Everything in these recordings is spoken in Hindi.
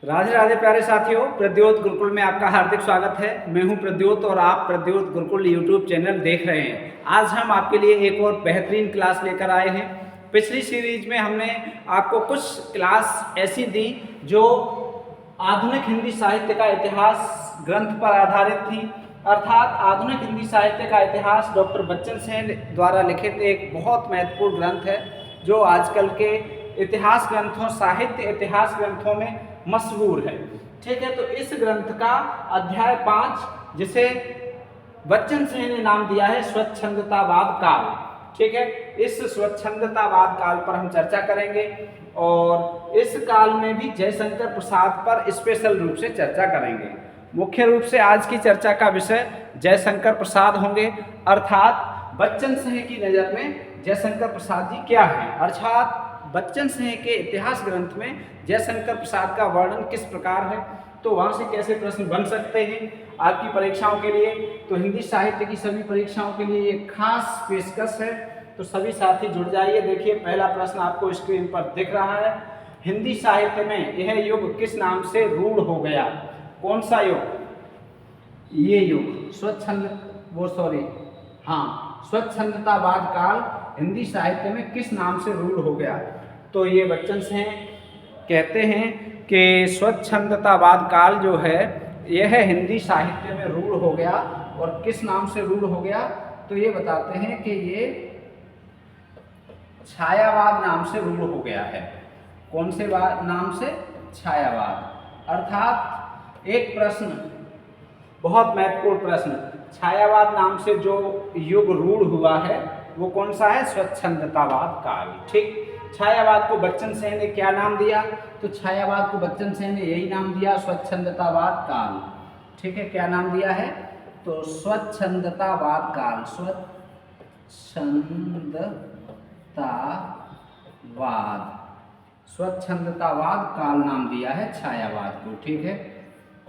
राधे राधे प्यारे साथियों, प्रद्योत गुरुकुल में आपका हार्दिक स्वागत है। मैं हूं प्रद्योत और आप प्रद्योत गुरुकुल यूट्यूब चैनल देख रहे हैं। आज हम आपके लिए एक और बेहतरीन क्लास लेकर आए हैं। पिछली सीरीज में हमने आपको कुछ क्लास ऐसी दी जो आधुनिक हिंदी साहित्य का इतिहास ग्रंथ पर आधारित थी, अर्थात आधुनिक हिंदी साहित्य का इतिहास डॉक्टर बच्चन सेन द्वारा लिखित एक बहुत महत्वपूर्ण ग्रंथ है जो आजकल के इतिहास ग्रंथों, साहित्य इतिहास ग्रंथों में मशहूर है। ठीक है, तो इस ग्रंथ का अध्याय 5, जिसे बच्चन सेन ने नाम दिया है स्वच्छंदतावाद काल। ठीक है, इस स्वच्छंदतावाद काल पर हम चर्चा करेंगे और इस काल में भी जयशंकर प्रसाद पर स्पेशल रूप से चर्चा करेंगे। मुख्य रूप से आज की चर्चा का विषय जयशंकर प्रसाद होंगे, अर्थात बच्चन सेन की नज़र में जयशंकर प्रसाद जी क्या हैं, अर्थात बच्चन सेन के इतिहास ग्रंथ में जयशंकर प्रसाद का वर्णन किस प्रकार है, तो वहाँ से कैसे प्रश्न बन सकते हैं आपकी परीक्षाओं के लिए। तो हिंदी साहित्य की सभी परीक्षाओं के लिए एक खास पेशकश है, तो सभी साथी जुड़ जाइए। देखिए, पहला प्रश्न आपको स्क्रीन पर दिख रहा है। हिंदी साहित्य में यह युग किस नाम से रूढ़ हो गया? कौन सा युग? ये युग स्वच्छंदतावाद काल हिंदी साहित्य में किस नाम से रूढ़ हो गया? तो ये बच्चन सेन कहते हैं कि स्वच्छंदतावाद काल जो है यह हिंदी साहित्य में रूढ़ हो गया। और किस नाम से रूढ़ हो गया? तो ये बताते हैं कि ये छायावाद नाम से रूढ़ हो गया है। कौन से नाम से? छायावाद। अर्थात एक प्रश्न, बहुत महत्वपूर्ण प्रश्न, छायावाद नाम से जो युग रूढ़ हुआ है वो कौन सा है? स्वच्छंदतावाद काल। ठीक, छायावाद को बच्चन सेन ने क्या नाम दिया? तो छायावाद को बच्चन सेन ने यही नाम दिया, स्वच्छंदतावाद काल। ठीक है, क्या नाम दिया है? तो स्वच्छंदतावाद काल, स्वच्छंदतावाद काल नाम दिया है छायावाद को। ठीक है,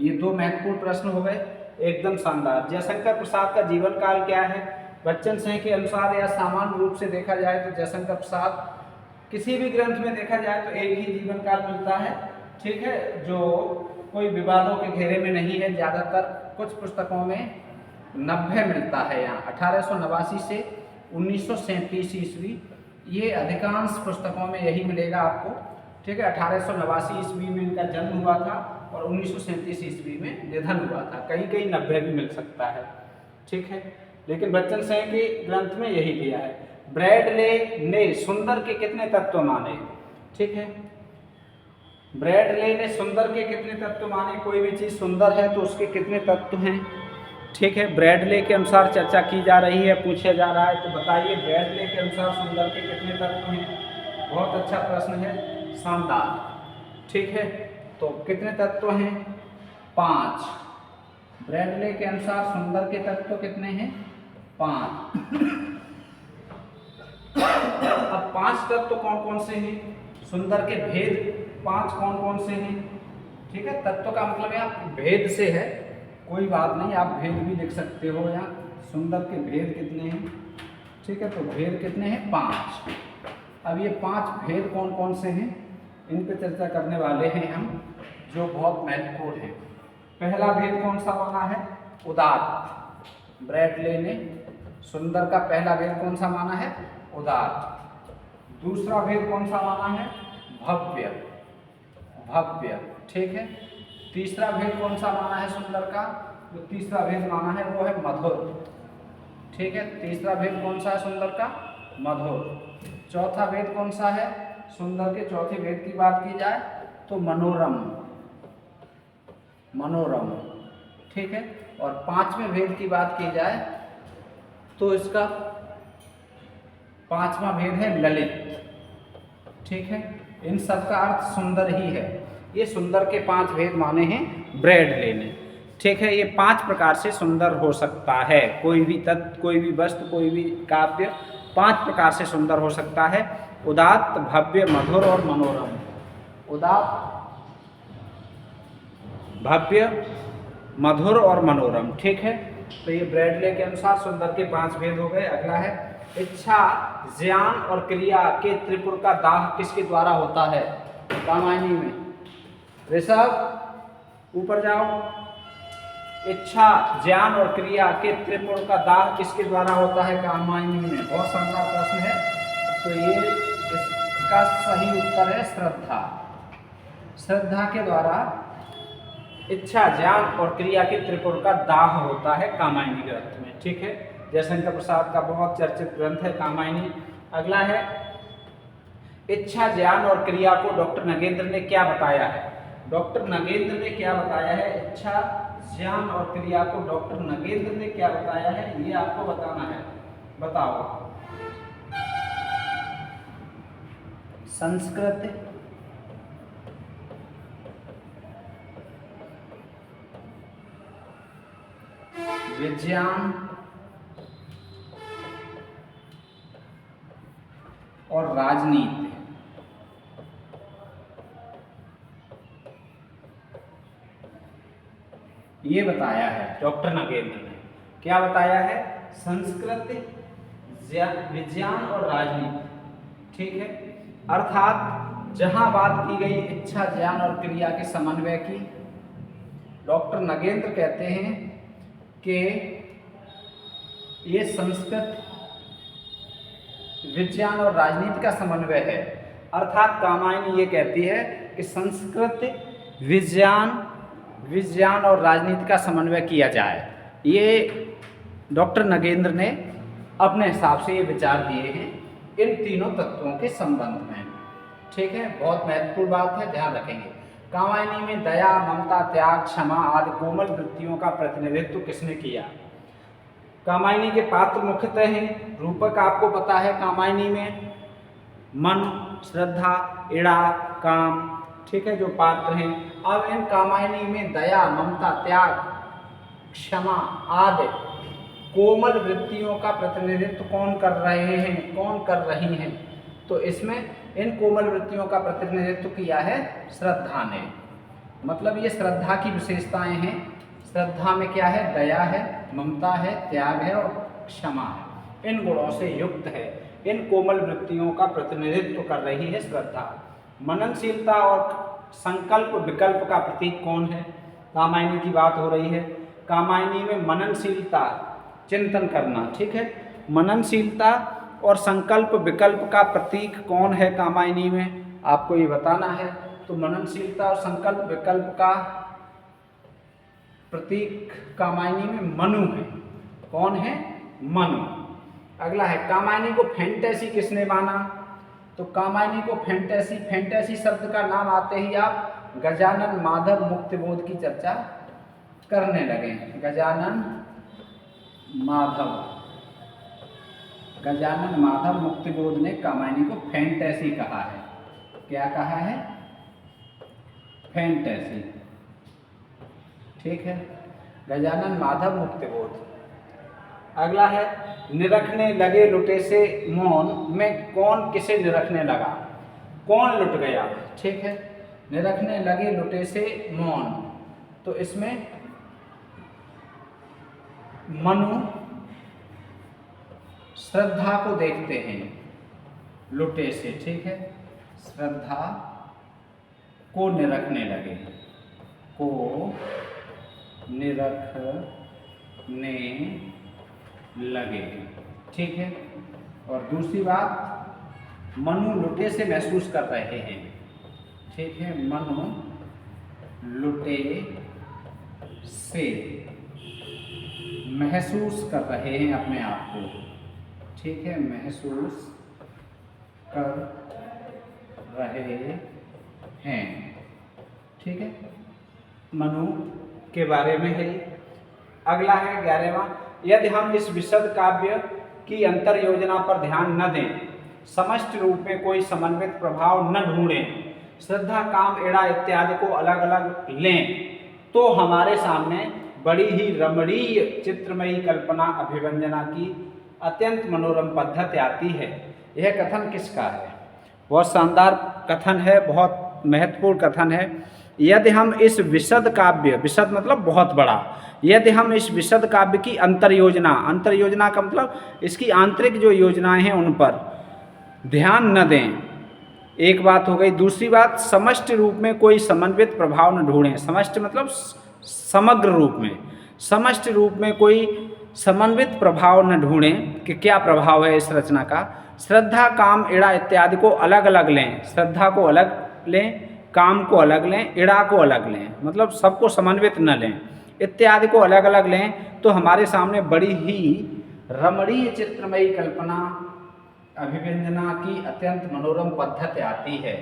ये दो महत्वपूर्ण प्रश्न हो गए, एकदम शानदार। जयशंकर प्रसाद का जीवन काल क्या है? बच्चन सेन के अनुसार या सामान्य रूप से देखा जाए तो जयशंकर प्रसाद किसी भी ग्रंथ में देखा जाए तो एक ही जीवन काल मिलता है। ठीक है, जो कोई विवादों के घेरे में नहीं है। ज़्यादातर कुछ पुस्तकों में 90 मिलता है, यहाँ 1889 से 1937 ईस्वी, ये अधिकांश पुस्तकों में यही मिलेगा आपको। ठीक है, 1889 ईस्वी में इनका जन्म हुआ था और 1937 ईस्वी में निधन हुआ था। कहीं कहीं 90 भी मिल सकता है। ठीक है, लेकिन बच्चन सेन के ग्रंथ में यही दिया है। ब्रैडले ने सुंदर के कितने तत्व माने? ठीक है, ब्रैडले ने सुंदर के कितने तत्व माने? कोई भी चीज़ सुंदर है तो उसके कितने तत्व हैं? ठीक है, ब्रैडले के अनुसार चर्चा की जा रही है, पूछा जा रहा है, तो बताइए ब्रैडले के अनुसार सुंदर के कितने तत्व हैं? बहुत अच्छा प्रश्न है, शानदार। ठीक है, तो कितने तत्व हैं? 5। ब्रैडले के अनुसार सुंदर के तत्व कितने हैं? 5। अब 5 तत्व कौन कौन से हैं? सुंदर के भेद 5 कौन कौन से हैं? ठीक है, तत्व का मतलब यहाँ भेद से है, कोई बात नहीं, आप भेद भी लिख सकते हो यहाँ। सुंदर के भेद कितने हैं? ठीक है, तो भेद कितने हैं? 5। अब ये 5 भेद कौन कौन से हैं, इन पर चर्चा करने वाले हैं हम, जो बहुत महत्वपूर्ण है। पहला भेद कौन सा माना है? उदात्त। ब्रैडले ने सुंदर का पहला भेद कौन सा माना है? उदात्त। दूसरा भेद कौन सा माना है? भव्य। ठीक है, तीसरा भेद कौन सा माना है सुंदर का? जो तीसरा भेद माना है वो है मधुर। ठीक है, तीसरा भेद कौन सा है सुंदर का? मधुर। चौथा भेद कौन सा है सुंदर के? चौथे भेद की बात की जाए तो मनोरम। ठीक है, और 5वें भेद की बात की जाए तो इसका 5वां भेद है ललित। ठीक है, इन सब का अर्थ सुंदर ही है। ये सुंदर के 5 भेद माने हैं ब्रैडले ने। ठीक है, ये 5 प्रकार से सुंदर हो सकता है। कोई भी तत्व, कोई भी वस्तु, कोई भी काव्य 5 प्रकार से सुंदर हो सकता है: उदात्त, भव्य, मधुर और मनोरम। उदात्त, भव्य, मधुर और मनोरम। ठीक है, तो ये ब्रैडले के अनुसार सुंदर के 5 भेद हो गए। अगला है इच्छा, ज्ञान और क्रिया के त्रिपुर का दाह किसके द्वारा होता है? रामायणी में ऋषभ ऊपर जाओ। इच्छा, ज्ञान और क्रिया के त्रिपुर का दाह किसके द्वारा होता है कामायनी में? बहुत शानदार प्रश्न है। तो ये इसका सही उत्तर है श्रद्धा। श्रद्धा के द्वारा इच्छा, ज्ञान और क्रिया के त्रिपुर का दाह होता है कामायनी ग्रंथ में। ठीक है, जयशंकर प्रसाद का बहुत चर्चित ग्रंथ है कामायनी। अगला है, इच्छा, ज्ञान और क्रिया को डॉक्टर नगेंद्र ने क्या बताया है? डॉक्टर नगेंद्र ने क्या बताया है? इच्छा, ज्ञान और क्रिया को डॉक्टर नगेंद्र ने क्या बताया है, ये आपको बताना है। बताओ। संस्कृत, विज्ञान और राजनीति, ये बताया है डॉक्टर नगेंद्र ने। क्या बताया है? संस्कृत, विज्ञान और राजनीति। ठीक है, अर्थात जहां बात की गई इच्छा, ज्ञान और क्रिया के समन्वय की, डॉक्टर नगेंद्र कहते हैं कि ये संस्कृत, विज्ञान और राजनीति का समन्वय है। अर्थात कामायनी ये कहती है कि संस्कृत, विज्ञान और राजनीति का समन्वय किया जाए। ये डॉक्टर नगेंद्र ने अपने हिसाब से ये विचार दिए हैं इन तीनों तत्वों के संबंध में। ठीक है, बहुत महत्वपूर्ण बात है, ध्यान रखेंगे। कामायनी में दया, ममता, त्याग, क्षमा आदि कोमल वृत्तियों का प्रतिनिधित्व किसने किया? कामायनी के पात्र मुख्यतः हैं, रूपक आपको पता है कामायनी में मन, श्रद्धा, इड़ा, काम। ठीक है, जो पात्र हैं। अब इन कामायनी में दया, ममता, त्याग, क्षमा आदि कोमल वृत्तियों का प्रतिनिधित्व कौन कर रहे हैं, कौन कर रही हैं? तो इसमें इन कोमल वृत्तियों का प्रतिनिधित्व किया है श्रद्धा ने। मतलब ये श्रद्धा की विशेषताएं हैं। श्रद्धा में क्या है? दया है, ममता है, त्याग है और क्षमा है। इन गुणों से युक्त है। इन कोमल वृत्तियों का प्रतिनिधित्व कर रही है श्रद्धा। मननशीलता और संकल्प विकल्प का प्रतीक कौन है? कामायनी की बात हो रही है। कामायनी में मननशीलता, चिंतन करना। ठीक है, मननशीलता और संकल्प विकल्प का प्रतीक कौन है कामायनी में? आपको ये बताना है। तो मननशीलता और संकल्प विकल्प का प्रतीक कामायनी में मनु है। कौन है? मनु। अगला है, कामायनी को फैंटेसी किसने माना? तो कामायनी को फैंटेसी शब्द का नाम आते ही आप गजानन माधव मुक्तिबोध की चर्चा करने लगे। गजानन माधव मुक्तिबोध ने कामायनी को फैंटेसी कहा है। क्या कहा है? फैंटेसी। ठीक है, गजानन माधव मुक्तिबोध। अगला है, निरखने लगे लुटे से मौन में कौन किसे निरखने लगा? कौन लुट गया? ठीक है, निरखने लगे लुटे से मौन। तो इसमें मनु श्रद्धा को देखते हैं लुटे से। ठीक है, श्रद्धा को निरखने लगे, को निरखने लगे। ठीक है, और दूसरी बात, मनु लुटे से महसूस कर रहे हैं। ठीक है, मनु लुटे से महसूस कर रहे हैं अपने आप को। ठीक है, महसूस कर रहे हैं। ठीक है, मनु के बारे में है। अगला है 11वां, यदि हम इस विशद काव्य की अंतर योजना पर ध्यान न दें, समष्टि रूप में कोई समन्वित प्रभाव न ढूंढें, श्रद्धा, काम, एड़ा इत्यादि को अलग अलग लें, तो हमारे सामने बड़ी ही रमणीय चित्रमयी कल्पना अभिव्यंजना की अत्यंत मनोरम पद्धति आती है। यह कथन किसका है? बहुत शानदार कथन है, बहुत महत्वपूर्ण कथन है। यदि हम इस विशद काव्य, विशद मतलब बहुत बड़ा, यदि हम इस विशद काव्य की अंतर योजना का मतलब इसकी आंतरिक जो योजनाएं हैं उन पर ध्यान न दें, एक बात हो गई। दूसरी बात, समष्टि रूप में कोई समन्वित प्रभाव न ढूंढें। समष्टि मतलब समग्र रूप में, समष्टि रूप में कोई समन्वित प्रभाव न ढूंढें कि क्या प्रभाव है इस रचना का। श्रद्धा, काम, इड़ा इत्यादि को अलग अलग लें। श्रद्धा को अलग लें, काम को अलग लें, इड़ा को अलग लें, मतलब सबको समन्वित न लें। इत्यादि को अलग अलग लें तो हमारे सामने बड़ी ही रमणीय चित्रमयी कल्पना अभिव्यंजना की अत्यंत मनोरम पद्धति आती है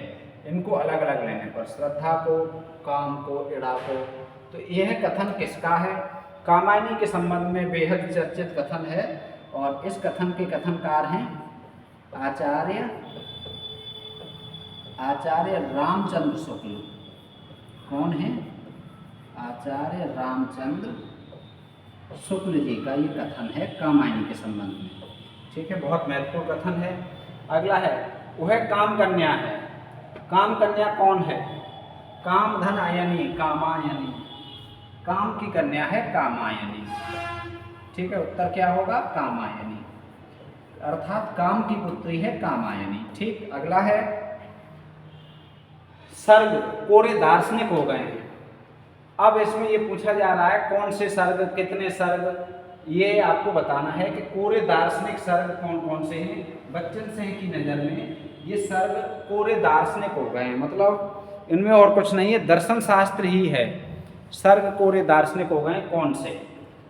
इनको अलग अलग लेने पर। श्रद्धा को, काम को, इड़ा को। तो यह कथन किसका है? कामायनी के संबंध में बेहद चर्चित कथन है और इस कथन के कथनकार हैं आचार्य रामचंद्र शुक्ल। कौन है? आचार्य रामचंद्र शुक्ल जी का ये कथन है कामायनी के संबंध में। ठीक है, बहुत महत्वपूर्ण कथन है। अगला है, वह काम कन्या है। काम कन्या कौन है? काम धन आयनी, कामायनी। काम की कन्या है कामायनी। ठीक है, उत्तर क्या होगा? कामायनी, अर्थात काम की पुत्री है कामायनी। ठीक, अगला है, सर्ग कोरे दार्शनिक हो गए हैं। अब इसमें ये पूछा जा रहा है कौन से सर्ग, कितने सर्ग, ये आपको बताना है कि कोरे दार्शनिक सर्ग कौन कौन से हैं। बच्चन सिंह की नज़र में ये सर्ग कोरे दार्शनिक हो गए हैं, मतलब इनमें और कुछ नहीं है, दर्शन शास्त्र ही है। सर्ग कोरे दार्शनिक हो गए, कौन से?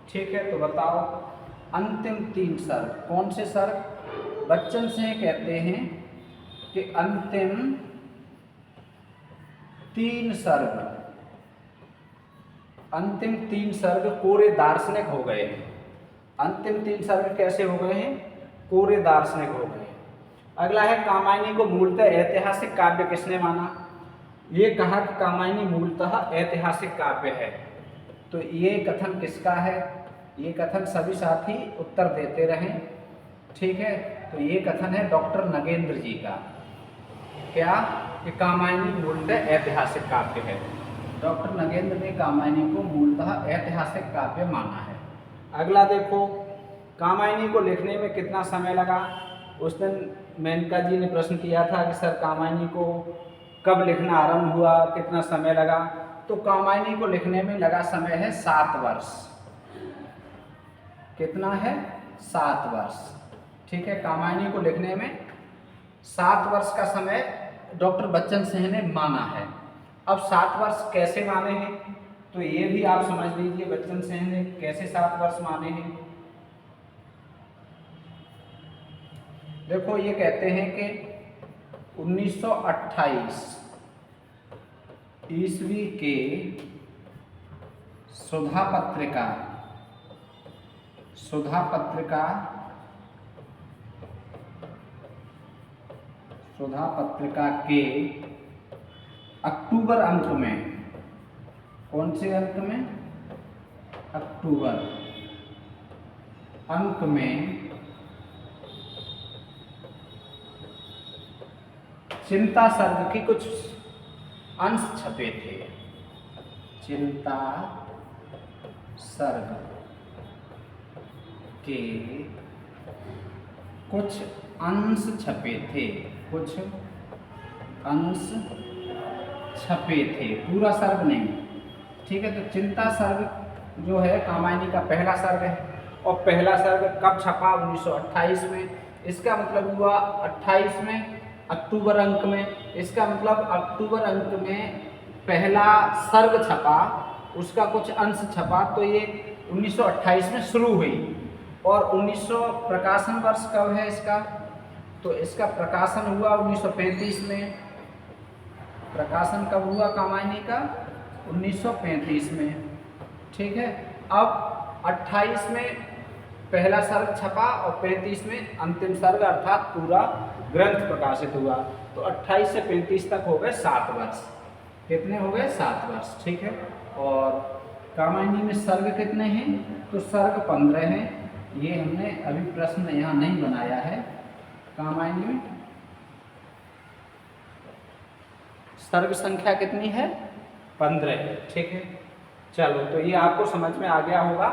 ठीक है, तो बताओ अंतिम 3 सर्ग कौन से सर्ग? बच्चन सिंह कहते हैं कि अंतिम 3 सर्ग, अंतिम 3 सर्ग कोरे दार्शनिक हो गए हैं। अंतिम 3 सर्ग कैसे हो गए हैं? कोरे दार्शनिक हो गए। अगला है, कामायनी को मूलतः ऐतिहासिक काव्य किसने माना? ये कहा कि कामायनी मूलतः ऐतिहासिक काव्य है। तो ये कथन किसका है? ये कथन सभी साथी उत्तर देते रहें। ठीक है, तो ये कथन है डॉक्टर नगेंद्र जी का। क्या? कि कामायनी मूलतः ऐतिहासिक काव्य है। डॉक्टर नगेंद्र ने कामायनी को मूलतः ऐतिहासिक काव्य माना है। अगला देखो, कामायनी को लिखने में कितना समय लगा? उस दिन मेनका जी ने प्रश्न किया था कि सर कामायनी को कब लिखना आरंभ हुआ, कितना समय लगा? तो कामायनी को लिखने में लगा समय है 7 वर्ष। कितना है? 7 वर्ष। ठीक है, कामायनी को लिखने में 7 वर्ष का समय डॉक्टर बच्चन सिंह ने माना है। अब 7 वर्ष कैसे माने हैं तो ये भी आप समझ लीजिए, बच्चन सिंह ने कैसे 7 वर्ष माने हैं। देखो, ये कहते हैं कि 1928 ईस्वी के सुधा पत्रिका के अक्टूबर अंक में, कौन से अंक में? अक्टूबर अंक में चिंता सर्ग की कुछ अंश छपे थे। चिंता सर्ग के कुछ अंश छपे थे, कुछ अंश छपे थे, पूरा सर्ग नहीं। ठीक है, तो चिंता सर्ग जो है कामायनी का पहला सर्ग है और पहला सर्ग कब छपा? 1928 में। इसका मतलब हुआ 28 में अक्टूबर अंक में। इसका मतलब अक्टूबर अंक में पहला सर्ग छपा, उसका कुछ अंश छपा, तो ये 1928 में शुरू हुई। और 1900 प्रकाशन वर्ष कब है इसका? तो इसका प्रकाशन हुआ 1935 में। प्रकाशन कब हुआ कामायनी का? 1935 में। ठीक है, अब 28 में पहला सर्ग छपा और 35 में अंतिम सर्ग अर्थात पूरा ग्रंथ प्रकाशित हुआ। तो 28 से 35 तक हो गए 7 वर्ष। कितने हो गए? 7 वर्ष। ठीक है, और कामायनी में सर्ग कितने हैं? तो सर्ग 15 हैं। ये हमने अभी प्रश्न यहाँ नहीं बनाया है। कामायनी में सर्ग संख्या कितनी है? 15। ठीक है, चलो, तो ये आपको समझ में आ गया होगा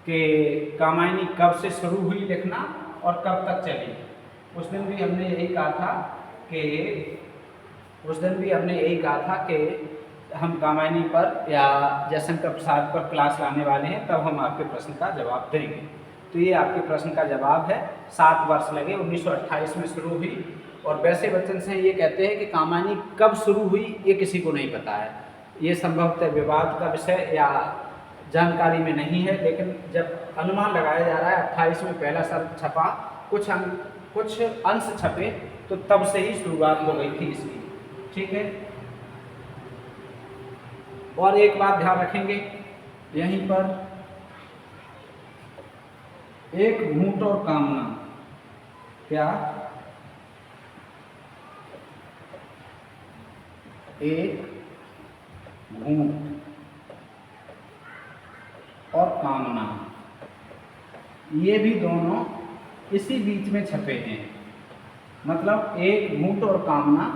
कि कामायनी कब से शुरू हुई लिखना और कब तक चली। उस दिन भी हमने यही कहा था कि उस दिन भी हमने यही कहा था कि हम कामायनी पर या जयशंकर प्रसाद पर क्लास लाने वाले हैं, तब हम आपके प्रश्न का जवाब देंगे। तो ये आपके प्रश्न का जवाब है। 7 वर्ष लगे, 1928 में शुरू हुई। और वैसे बच्चन से ये कहते हैं कि कामायनी कब शुरू हुई ये किसी को नहीं पता है। ये संभवतः विवाद का विषय या जानकारी में नहीं है, लेकिन जब अनुमान लगाया जा रहा है 28 में पहला शब्द छपा, कुछ अंश छपे, तो तब से ही शुरुआत हो गई थी इसकी। ठीक है। और एक बात ध्यान रखेंगे यहीं पर, एक घूंट और कामना, क्या एक घूंट और कामना, ये भी दोनों इसी बीच में छपे हैं। मतलब एक घूंट और कामना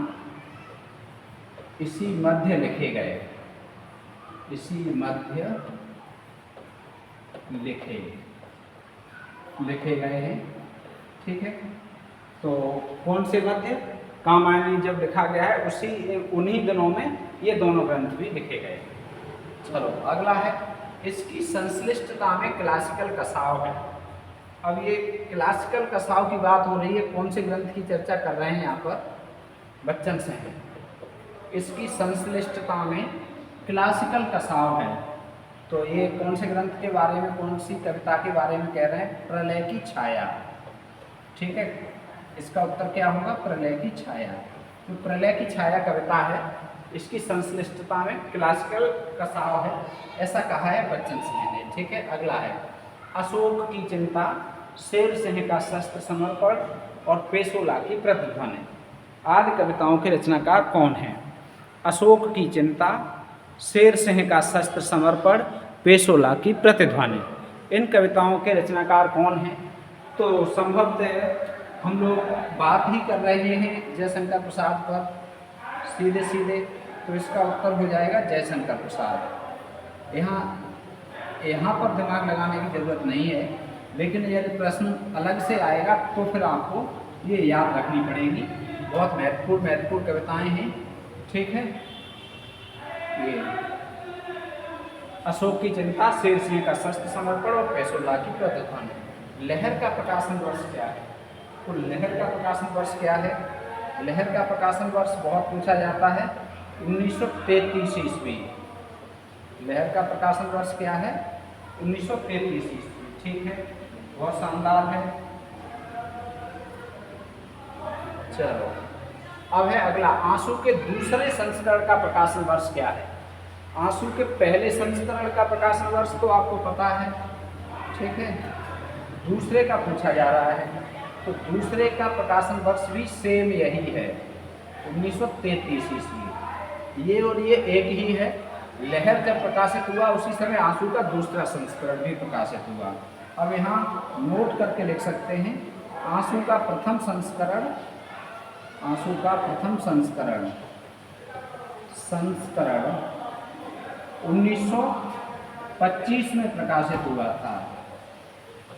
इसी मध्य लिखे गए, इसी मध्य लिखे गए हैं। ठीक है। तो कौन से मध्य? कामायनी जब लिखा गया है उन्हीं दिनों में ये दोनों ग्रंथ भी लिखे गए। चलो अगला है, इसकी संश्लिष्टता में क्लासिकल कसाव है। अब ये क्लासिकल कसाव की बात हो रही है, कौन से ग्रंथ की चर्चा कर रहे हैं यहाँ पर? बच्चन से हैं। इसकी संश्लिष्टता में क्लासिकल कसाव है। तो ये कौन से ग्रंथ के बारे में, कौन सी कविता के बारे में कह रहे हैं? प्रलय की छाया। ठीक है। इसका उत्तर क्या होगा? प्रलय की छाया। तो प्रलय की छाया कविता है, इसकी संश्लिष्टता में क्लासिकल कसाव है, ऐसा कहा है बच्चन सिंह ने। ठीक है। अगला है, अशोक की चिंता, शेर सिंह का शस्त्र समर्पण और पेशोला की प्रतिध्वनि आदि कविताओं के रचनाकार कौन हैं? अशोक की चिंता, शेर सिंह का शस्त्र समर्पण, पेशोला की प्रतिध्वनि, इन कविताओं के रचनाकार कौन हैं? तो संभवतः हम लोग बात ही कर रहे हैं जयशंकर प्रसाद पर सीधे सीधे, तो इसका उत्तर हो जाएगा जयशंकर प्रसाद। यहाँ पर दिमाग लगाने की ज़रूरत नहीं है, लेकिन यदि प्रश्न अलग से आएगा तो फिर आपको ये याद रखनी पड़ेगी। बहुत महत्वपूर्ण कविताएं हैं। ठीक है। ये अशोक की चिंता, शेर सिंह का शस्त्र समर्पण और पेशोला की प्रतिध्वनि। लहर का प्रकाशन वर्ष क्या है? तो लहर का प्रकाशन वर्ष क्या है? लहर का प्रकाशन वर्ष बहुत पूछा जाता है, 1933 ईस्वी। लहर का प्रकाशन वर्ष क्या है? 1933 ईस्वी। ठीक है। बहुत शानदार है। चलो अब है अगला, आंसू के दूसरे संस्करण का प्रकाशन वर्ष क्या है? आंसू के पहले संस्करण का प्रकाशन वर्ष तो आपको पता है। ठीक है। दूसरे का पूछा जा रहा है, तो दूसरे का प्रकाशन वर्ष भी सेम यही है, 1933 ईस्वी। ये और ये एक ही है। लहर जब प्रकाशित हुआ उसी समय आंसू का दूसरा संस्करण भी प्रकाशित हुआ। अब यहाँ नोट करके लिख सकते हैं, आंसू का प्रथम संस्करण 1925 में प्रकाशित हुआ था।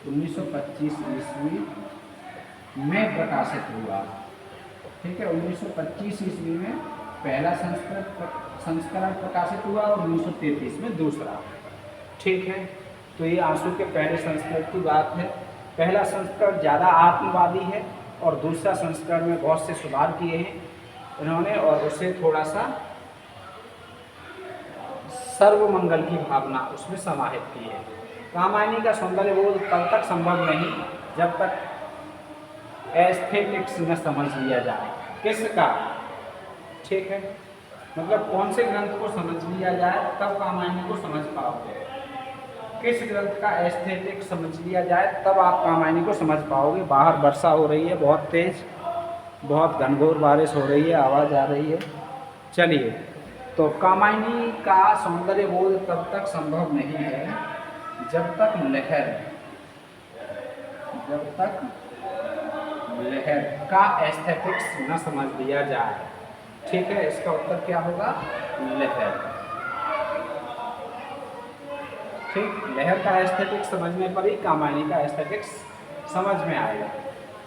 1925 ईस्वी में प्रकाशित हुआ। ठीक है। 1925 ईस्वी में पहला संस्करण प्रकाशित हुआ और 1933 में दूसरा। ठीक है। तो ये आंसू के पहले संस्करण की बात है। पहला संस्करण ज़्यादा आत्मवादी है और दूसरा संस्करण में बहुत से सुधार किए हैं इन्होंने, और उसे थोड़ा सा सर्वमंगल की भावना उसमें समाहित की है। कामायनी का सौंदर्य बोध तब तक संभव नहीं जब तक एस्थेटिक्स न समझ लिया जाए। किसका? ठीक है। मतलब कौन से ग्रंथ को समझ लिया जाए तब कामायनी को समझ पाओगे। किस ग्रंथ का एस्थेटिक्स समझ लिया जाए तब आप कामायनी को समझ पाओगे। बाहर वर्षा हो रही है बहुत तेज, बहुत घनघोर बारिश हो रही है, आवाज़ आ रही है। चलिए, तो कामायनी का सौंदर्य बोध तब तक संभव नहीं है जब तक लहर का एस्थेटिक्स न समझ लिया जाए। ठीक है। इसका उत्तर क्या होगा? लहर। ठीक। लहर का एस्थेटिक्स समझने पर ही कामायनी का एस्थेटिक्स समझ में आएगा।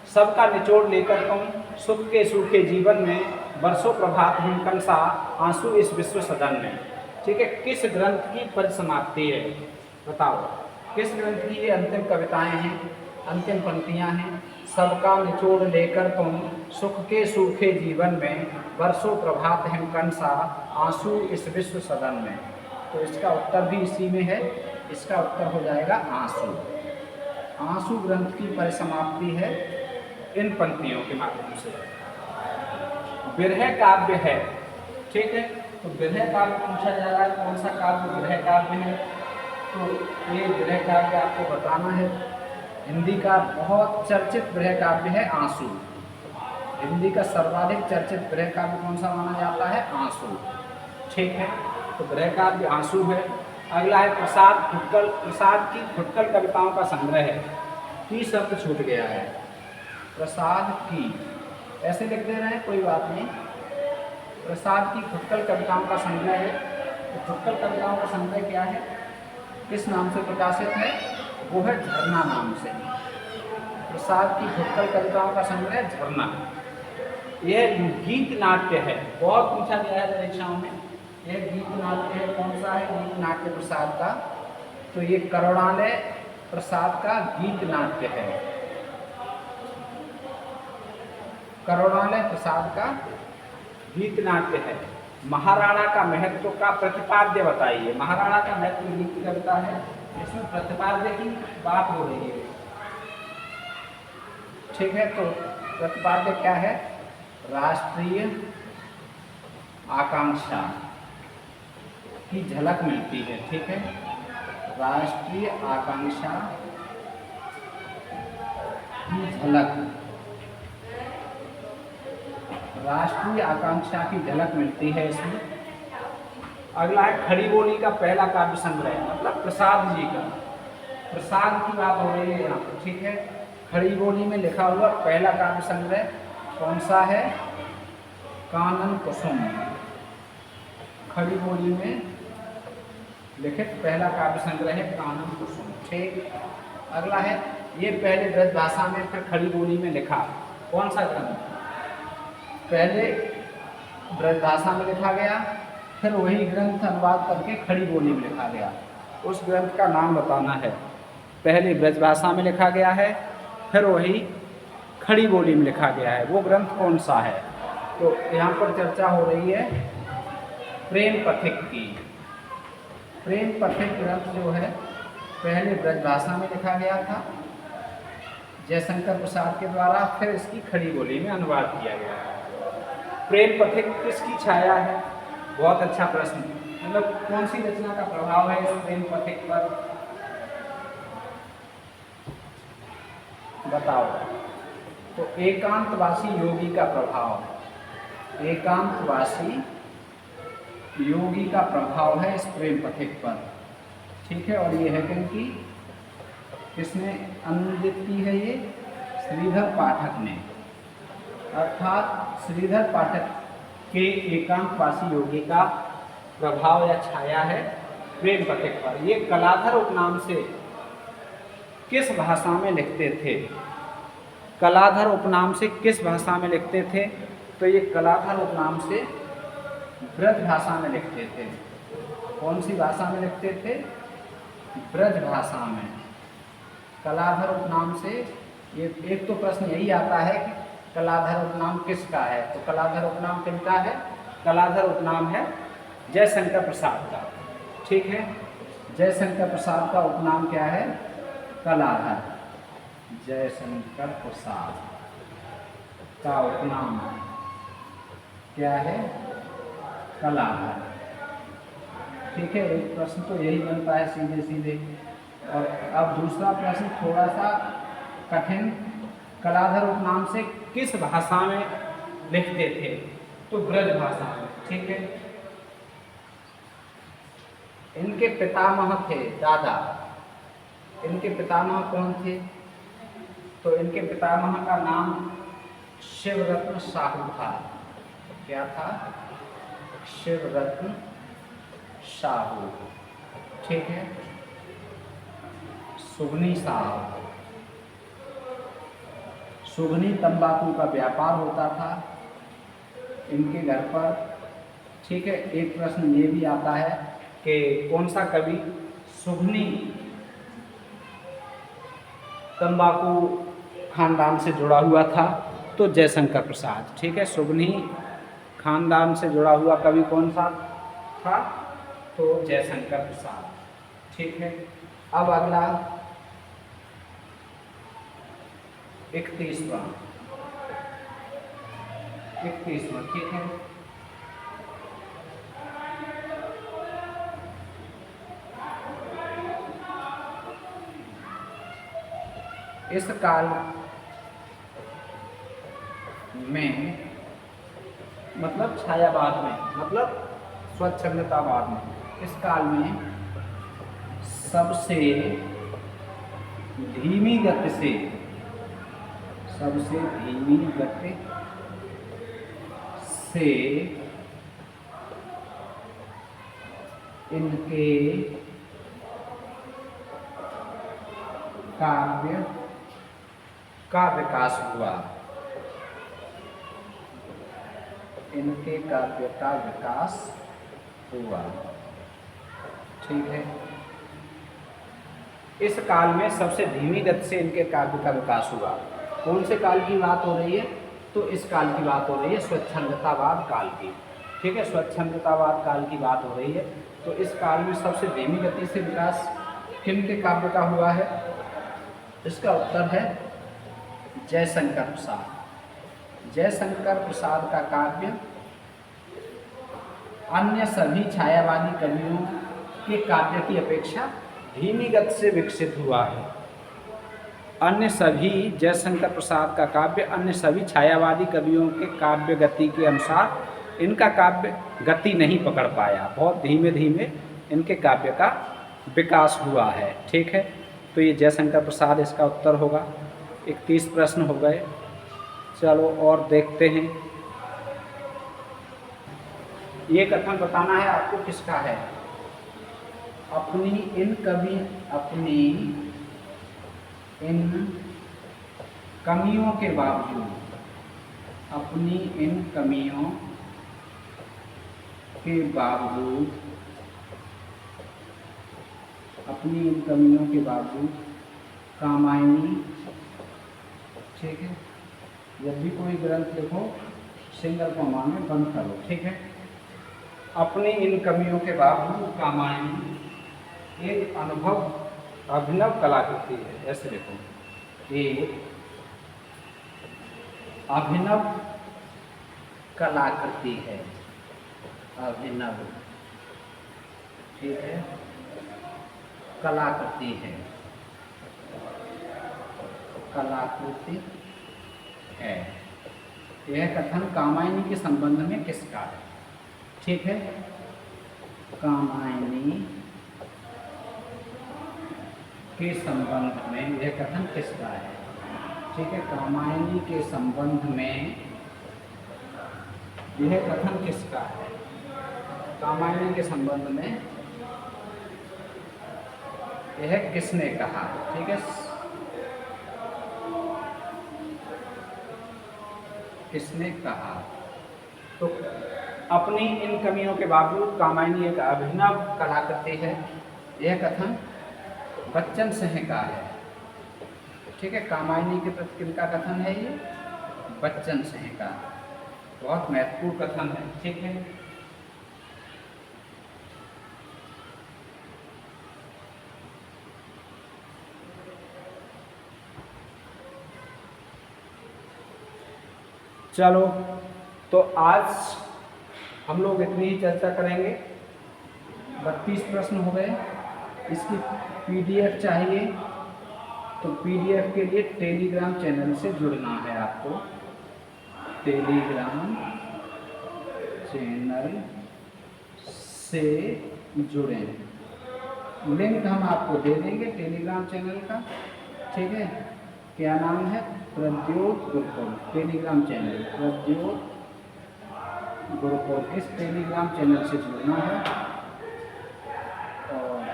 सबका निचोड़ लेकर तुम सुख के सूखे जीवन में, बरसों प्रभात हिमकन सा आंसू इस विश्व सदन में। ठीक है, किस ग्रंथ की परिसमाप्ति है बताओ, किस ग्रंथ की ये अंतिम कविताएं हैं, अंतिम पंक्तियां हैं। सबका निचोड़ लेकर तुम सुख के सूखे जीवन में, बरसों प्रभात हिमकन सा आंसू इस विश्व सदन में। तो इसका उत्तर भी इसी में है, इसका उत्तर हो जाएगा आंसू। आंसू ग्रंथ की परिसमाप्ति है इन पंक्तियों के माध्यम से। विरह काव्य है, ठीक है, तो विरह काव्य पूछा जा रहा है, कौन सा काव्य विरह काव्य है, तो ये विरह काव्य आपको बताना है। हिंदी का बहुत चर्चित विरह काव्य है आंसू। हिंदी का सर्वाधिक चर्चित विरह काव्य कौन सा माना जाता है, आंसू। ठीक है, तो विरह काव्य आंसू है। अगला है प्रसाद फुटकल। प्रसाद की फुटकल कविताओं का संग्रह है, की शब्द छूट गया है, प्रसाद की, ऐसे लिख दे रहे हैं कोई बात नहीं। प्रसाद की फुटकल कविताओं का संग्रह है। तो फुटकल कविताओं का संग्रह क्या है, किस नाम से प्रकाशित है, वो है झरना नाम से। प्रसाद की फुटकल कविताओं का संग्रह झरना। यह गीत नाट्य है, बहुत पूछा गया है परीक्षाओं में। यह गीत नाट्य है, कौन सा है, गीत नाट्य प्रसाद का, तो ये करुणालय प्रसाद का गीत नाट्य है। करुणालय प्रसाद का गीत नाट्य है। महाराणा का महत्व का प्रतिपाद्य बताइए। महाराणा का महत्व गीत की कविता है, इसमें प्रतिपाद्य की बात हो रही है। ठीक है, तो प्रतिपाद्य क्या है, राष्ट्रीय आकांक्षा की झलक मिलती है। ठीक है, राष्ट्रीय आकांक्षा की झलक, राष्ट्रीय आकांक्षा की झलक मिलती है इसमें। अगला है खड़ी बोली का पहला काव्य संग्रह, मतलब प्रसाद जी का, प्रसाद की बात हो रही है यहाँ पर। ठीक है, खड़ी बोली में लिखा हुआ पहला काव्य संग्रह कौन सा है, कानन कुसुम। खड़ी बोली में लिखित पहला काव्य संग्रह है कानन कुसुम। ठीक, अगला है, ये पहले ब्रज भाषा में फिर खड़ी बोली में लिखा, कौन सा ग्रंथ, पहले ब्रज भाषा में लिखा गया, फिर वही ग्रंथ अनुवाद करके खड़ी बोली में लिखा गया। उस ग्रंथ का नाम बताना है। पहले ब्रज भाषा में लिखा गया है, फिर वही खड़ी बोली में लिखा गया है, वो ग्रंथ कौन सा है। तो यहाँ पर चर्चा हो रही है प्रेम पथिक की। प्रेम पथिक ग्रंथ जो है पहले ब्रज भाषा में लिखा गया था जयशंकर प्रसाद के द्वारा, फिर इसकी खड़ी बोली में अनुवाद किया गया है। प्रेम पथिक किसकी छाया है, बहुत अच्छा प्रश्न, मतलब कौन सी रचना का प्रभाव है इस प्रेम पथिक पर, बताओ। तो एकांतवासी योगी का प्रभाव, एकांतवासी योगी का प्रभाव है इस प्रेम पथिक पर। ठीक है, और ये है क्योंकि किसने अनुदित की है, ये श्रीधर पाठक ने, अर्थात श्रीधर पाठक के एकांतवासी योगी का प्रभाव या छाया है प्रेम पथिक पर। ये कलाधर उपनाम से किस भाषा में लिखते थे, कलाधर उपनाम से किस भाषा में लिखते थे, तो ये कलाधर उपनाम से ब्रज भाषा में लिखते थे। कौन सी भाषा में लिखते थे, ब्रज भाषा में। कलाधर उपनाम से, ये एक तो प्रश्न यही आता है कि कलाधर उपनाम किसका है, तो कलाधर उपनाम किसका है, कलाधर उपनाम है जयशंकर प्रसाद का। ठीक है, जयशंकर प्रसाद का उपनाम क्या है, कलाधर। जयशंकर प्रसाद का उपनाम क्या है, कलाधर। ठीक है, एक प्रश्न तो यही बनता है सीधे सीधे। और अब दूसरा प्रश्न थोड़ा सा कठिन, कलाधर उपनाम से किस भाषा में लिखते थे, तो ब्रज भाषा में। ठीक है, इनके पितामह थे, दादा, इनके पितामह कौन थे, तो इनके पितामह का नाम शिवरत्न साहू था। क्या था, शिवरत्न साहू। ठीक है, सुगनी साहब, सुगनी तंबाकू का व्यापार होता था इनके घर पर। ठीक है, एक प्रश्न ये भी आता है कि कौन सा कवि सुगनी तंबाकू खानदान से जुड़ा हुआ था, तो जयशंकर प्रसाद। ठीक है, सुगनी खानदान से जुड़ा हुआ कवि कौन सा था, तो जयशंकर प्रसाद। ठीक है, अब अगला 31वां। ठीक है, इस काल में मतलब छायावाद में, मतलब स्वच्छंदतावाद में, इस काल में सबसे धीमी गति से इनके काव्य का विकास हुआ। इनके काव्य का विकास हुआ। ठीक है, इस काल में सबसे धीमी गति से इनके काव्य का विकास हुआ। कौन से काल की बात हो रही है, तो इस काल की बात हो रही है, स्वच्छंदतावाद काल की। ठीक है, स्वच्छंदतावाद काल की बात हो रही है। तो इस काल में सबसे धीमी गति से विकास किनके काव्य का हुआ है, इसका उत्तर है जयशंकर प्रसाद। जयशंकर प्रसाद का काव्य अन्य सभी छायावादी कवियों के काव्य की अपेक्षा धीमी गति से विकसित हुआ है। अन्य सभी जयशंकर प्रसाद का काव्य अन्य सभी छायावादी कवियों के काव्य गति के अनुसार इनका काव्य गति नहीं पकड़ पाया, बहुत धीमे धीमे इनके काव्य का विकास हुआ है। ठीक है, तो ये जयशंकर प्रसाद इसका उत्तर होगा। 31 प्रश्न हो गए। चलो और देखते हैं। ये कथन बताना है आपको किसका है। अपनी इन कमियों के बावजूद, अपनी इन कमियों के बावजूद, कामायनी। ठीक है, जब भी कोई ग्रंथ लिखो सिंगल कोमा में बंद करो। ठीक है, अपनी इन कमियों के बावजूद कामायनी एक अभिनव कलाकृति है। ऐसे लिखो, एक अभिनव कलाकृति है। अभिनव, ठीक है, कलाकृति है, कलाकृति है। यह कथन कामायनी के संबंध में किसका है। ठीक है, कामायनी के संबंध में यह कथन किसका है। ठीक है, कामायनी के संबंध में यह कथन किसका है। कामायनी के संबंध में यह किसने कहा। ठीक है, किसने कहा। तो अपनी इन कमियों के बावजूद कामायनी एक अभिनव कलाकृति है, यह कथन बच्चन सिंह का है। ठीक है, कामायनी के प्रति किनका कथन है, ये बच्चन सिंह का। बहुत महत्वपूर्ण कथन है। ठीक है, चलो तो आज हम लोग इतनी ही चर्चा करेंगे। 32 प्रश्न हो गए। इसकी पीडीएफ चाहिए तो पीडीएफ के लिए टेलीग्राम चैनल से जुड़ना है आपको। टेलीग्राम चैनल से जुड़ें, लिंक हम आपको दे देंगे टेलीग्राम चैनल का। ठीक है, क्या नाम है, प्रद्योत गुरुकुल टेलीग्राम चैनल, प्रद्योत गुरुकुल। इस टेलीग्राम चैनल से जुड़ना है। और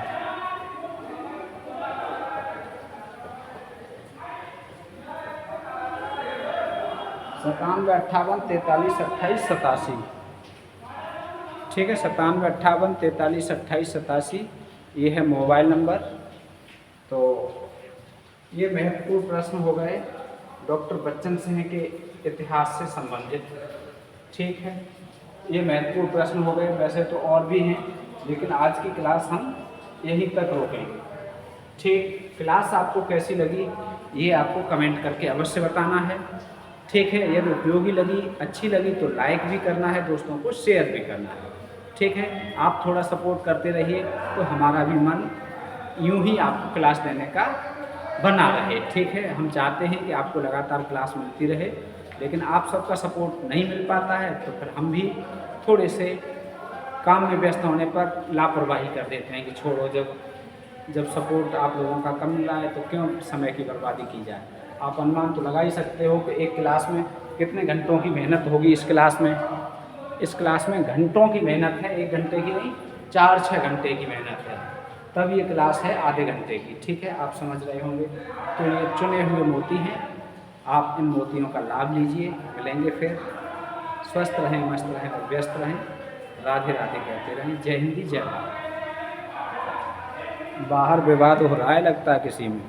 97 58 43 28 87। ठीक है, 97 58 43 28 87 ये है मोबाइल नंबर। तो ये महत्वपूर्ण प्रश्न हो गए डॉक्टर बच्चन सिंह के इतिहास से संबंधित। ठीक है, ये महत्वपूर्ण प्रश्न हो गए। वैसे तो और भी हैं, लेकिन आज की क्लास हम यहीं तक रोकेंगे। ठीक, क्लास आपको कैसी लगी ये आपको कमेंट करके अवश्य बताना है। ठीक है, यदि उपयोगी लगी, अच्छी लगी तो लाइक भी करना है, दोस्तों को शेयर भी करना है। ठीक है, आप थोड़ा सपोर्ट करते रहिए तो हमारा भी मन यूं ही आपको क्लास देने का बना रहे। ठीक है, हम चाहते हैं कि आपको लगातार क्लास मिलती रहे, लेकिन आप सबका सपोर्ट नहीं मिल पाता है तो फिर हम भी थोड़े से काम में व्यस्त होने पर लापरवाही कर देते हैं कि छोड़ो, जब सपोर्ट आप लोगों का कम मिल रहा है तो क्यों समय की बर्बादी की जाए। आप अनुमान तो लगा ही सकते हो कि एक क्लास में कितने घंटों की मेहनत होगी। इस क्लास में घंटों की मेहनत है, 1 घंटे की नहीं, 4-6 घंटे की मेहनत है, तब ये क्लास है आधे घंटे की। ठीक है, आप समझ रहे होंगे। तो ये चुने हुए मोती हैं, आप इन मोतियों का लाभ लीजिए। मिलेंगे फिर, स्वस्थ रहें, मस्त रहें और व्यस्त रहें। राधे राधे कहते रहें। जय हिंदी, जय भारत। बाहर विवाद हो रहा है लगता है किसी में।